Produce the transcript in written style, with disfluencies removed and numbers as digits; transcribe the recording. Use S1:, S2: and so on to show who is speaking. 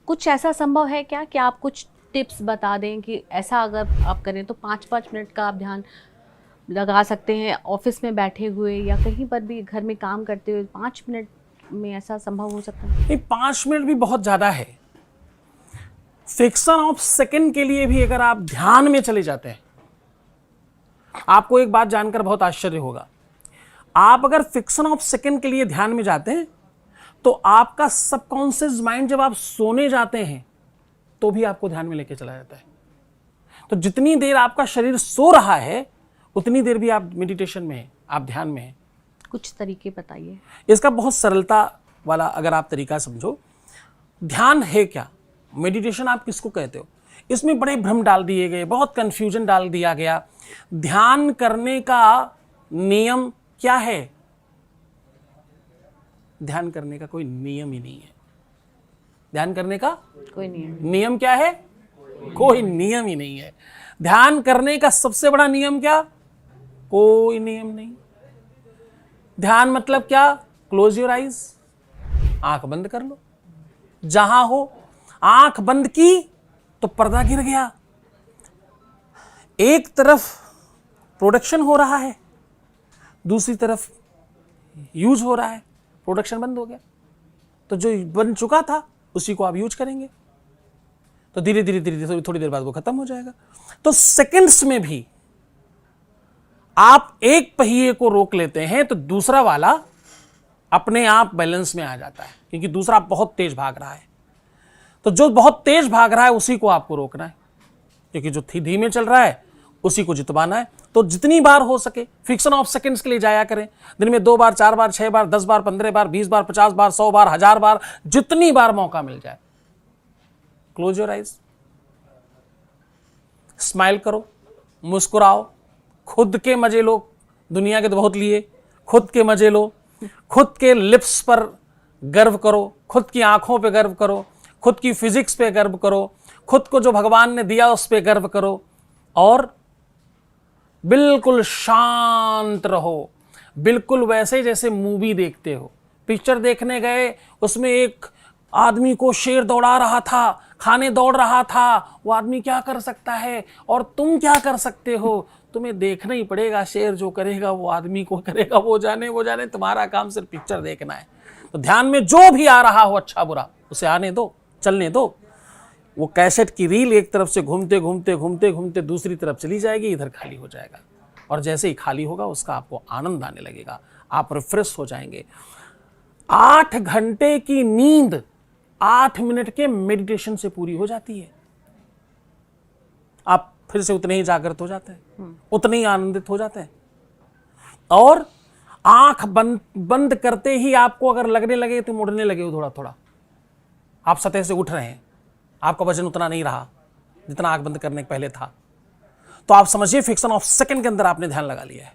S1: कुछ ऐसा संभव है क्या कि आप कुछ टिप्स बता दें कि ऐसा अगर आप करें तो 5-5 मिनट का आप ध्यान लगा सकते हैं ऑफिस में बैठे हुए या कहीं पर भी घर में काम करते हुए 5 मिनट में ऐसा संभव हो सकता है?
S2: नहीं, 5 मिनट भी बहुत ज़्यादा है। फ्रैक्शन ऑफ सेकंड के लिए भी अगर आप ध्यान में चले जाते हैं, आपको एक बात जानकर बहुत आश्चर्य होगा। आप अगर फ्रैक्शन ऑफ सेकंड के लिए ध्यान में जाते हैं तो आपका सबकॉन्शियस माइंड जब आप सोने जाते हैं तो भी आपको ध्यान में लेके चला जाता है। तो जितनी देर आपका शरीर सो रहा है उतनी देर भी आप मेडिटेशन में हैं, आप ध्यान में हैं।
S1: कुछ तरीके बताइए।
S2: इसका बहुत सरलता वाला अगर आप तरीका समझो, ध्यान है क्या, मेडिटेशन आप किसको कहते हो, इसमें बड़े भ्रम डाल दिए गए, बहुत कंफ्यूजन डाल दिया गया। ध्यान करने का नियम क्या है? ध्यान करने का कोई नियम ही नहीं है। ध्यान करने का
S1: कोई नहीं है।
S2: नियम क्या है? कोई नियम ही नहीं है। ध्यान करने का सबसे बड़ा नियम क्या? कोई नियम नहीं। ध्यान मतलब क्या? क्लोज योर आइज, आंख बंद कर लो। जहां हो आंख बंद की तो पर्दा गिर गया। एक तरफ प्रोडक्शन हो रहा है, दूसरी तरफ यूज हो रहा है, प्रोडक्शन बंद हो गया। तो जो बन चुका था उसी को आप यूज करेंगे तो धीरे धीरे थोड़ी देर बाद वो खत्म हो जाएगा। तो सेकंड्स में भी आप एक पहिए को रोक लेते हैं तो दूसरा वाला अपने आप बैलेंस में आ जाता है, क्योंकि दूसरा बहुत तेज भाग रहा है। तो जो बहुत तेज भाग रहा है उसी को आपको रोकना है, क्योंकि जो धीमे चल रहा है उसी को जितवाना है। तो जितनी बार हो सके फ्रैक्शन ऑफ सेकंड्स के लिए जाया करें। दिन में 2 बार, 4 बार, 6 बार, 10 बार, 15 बार, 20 बार, 50 बार, 100 बार, 1000 बार, जितनी बार मौका मिल जाए। क्लोज योर आइज, स्माइल करो, मुस्कुराओ, खुद के मजे लो। दुनिया के तो बहुत लिए, खुद के मजे लो। खुद के लिप्स पर गर्व करो, खुद की आंखों पे गर्व करो, खुद की फिजिक्स पे गर्व करो, खुद को जो भगवान ने दिया उस पे गर्व करो और बिल्कुल शांत रहो। बिल्कुल वैसे जैसे मूवी देखते हो। पिक्चर देखने गए, उसमें एक आदमी को शेर दौड़ा रहा था, खाने दौड़ रहा था। वो आदमी क्या कर सकता है और तुम क्या कर सकते हो? तुम्हें देखना ही पड़ेगा। शेर जो करेगा वो आदमी को करेगा, वो जाने। तुम्हारा काम सिर्फ पिक्चर देखना है। तो ध्यान में जो भी आ रहा हो अच्छा बुरा उसे आने दो, चलने दो। वो कैसेट की रील एक तरफ से घूमते घूमते दूसरी तरफ चली जाएगी, इधर खाली हो जाएगा। और जैसे ही खाली होगा उसका आपको आनंद आने लगेगा, आप रिफ्रेश हो जाएंगे। 8 घंटे की नींद 8 मिनट के मेडिटेशन से पूरी हो जाती है। आप फिर से उतने ही जागृत हो जाते हैं, उतने ही आनंदित हो जाते हैं। और आंख बंद करते ही आपको अगर लगने लगे तो मुड़ने लगे हो थोड़ा थोड़ा, आप सतह से उठ रहे हैं, आपका वजन उतना नहीं रहा जितना आंख बंद करने के पहले था, तो आप समझिए फ्रैक्शन ऑफ सेकंड के अंदर आपने ध्यान लगा लिया है।